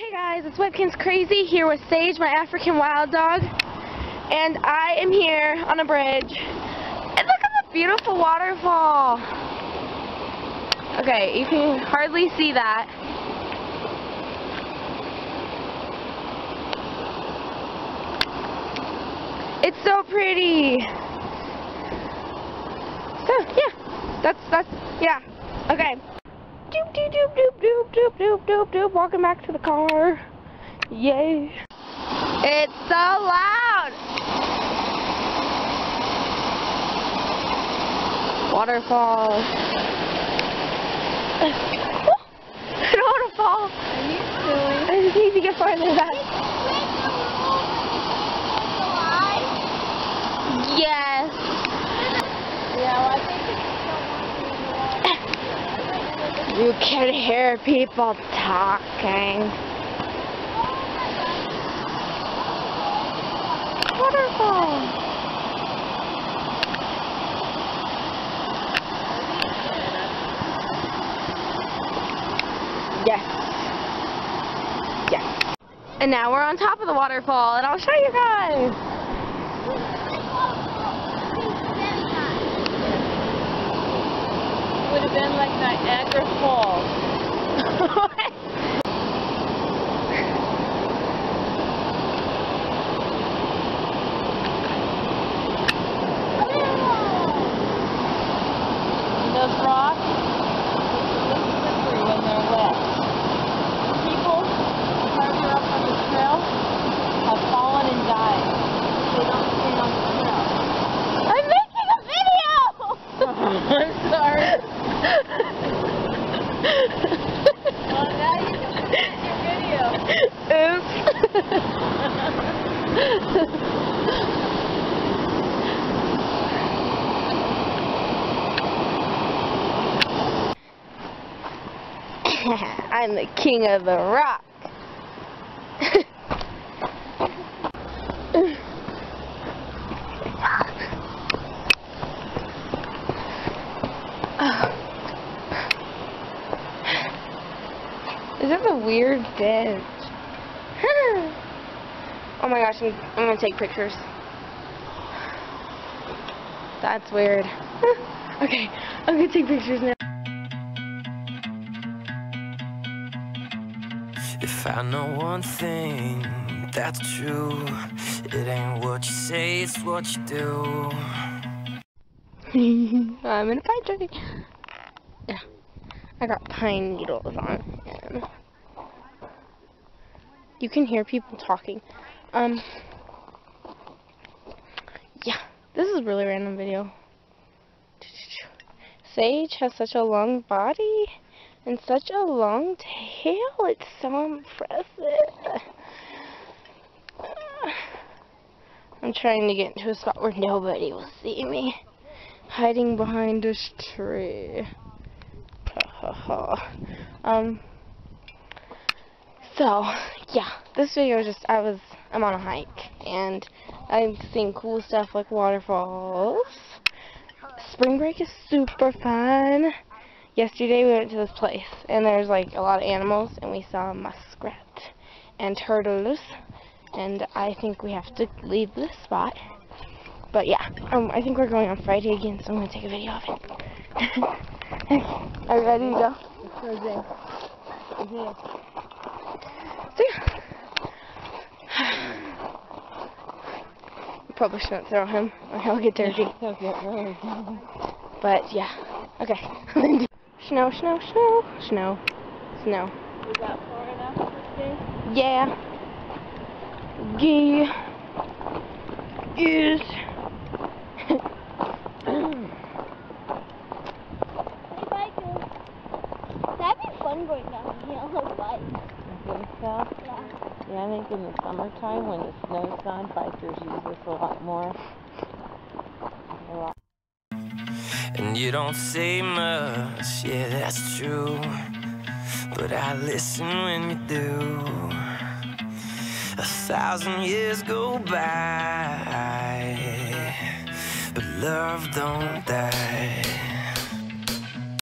Hey guys, it's Webkinz Crazy here with Sage, my African wild dog, and I am here on a bridge. And look at the beautiful waterfall. Okay, you can hardly see that. It's so pretty. So yeah, okay. Doop doop doop doop doop doop doop doop doop. Walking back to the car. Yay! It's so loud. Waterfall. I don't want to fall. I just need to get farther than that. Yes. Yeah, well, I think you can hear people talking. Waterfall. Yes. Yes. And now we're on top of the waterfall, and I'll show you guys. would have been like Niagara Falls. Those rocks are slippery when they're wet. People farther up on the trail have fallen and died. They don't stay on the trail. I'm making a video! I'm sorry. Well, now you can finish your video. Oops. I'm the king of the rock. This is a weird bench. Oh my gosh, I'm gonna take pictures. That's weird. Okay, I'm gonna take pictures now. If I know one thing that's true, it ain't what you say, it's what you do. I'm in a pine tree. Yeah, I got pine needles on. And you can hear people talking. Yeah, this is a really random video. Sage has such a long body and such a long tail. It's so impressive. I'm trying to get into a spot where nobody will see me. Hiding behind this tree. So, yeah, this video is just, I'm on a hike, and I'm seeing cool stuff like waterfalls. Spring break is super fun. Yesterday we went to this place, and there's like a lot of animals, and we saw muskrat and turtles, and I think we have to leave this spot. But yeah, I think we're going on Friday again, so I'm going to take a video of it. Are you ready to go? So yeah. Probably shouldn't throw him, or he'll get dirty. He'll get really dirty. But yeah, okay. Snow, snow, snow, snow, snow. Is that far enough for today? Yeah. Yes. Hey, Michael. That'd be fun going downhill on a bike. I think so. Yeah. Yeah, I think in the summertime when the snow's gone, bikers use this a lot more. And you don't say much, yeah, that's true, but I listen when you do. 1,000 years go by, but love don't die.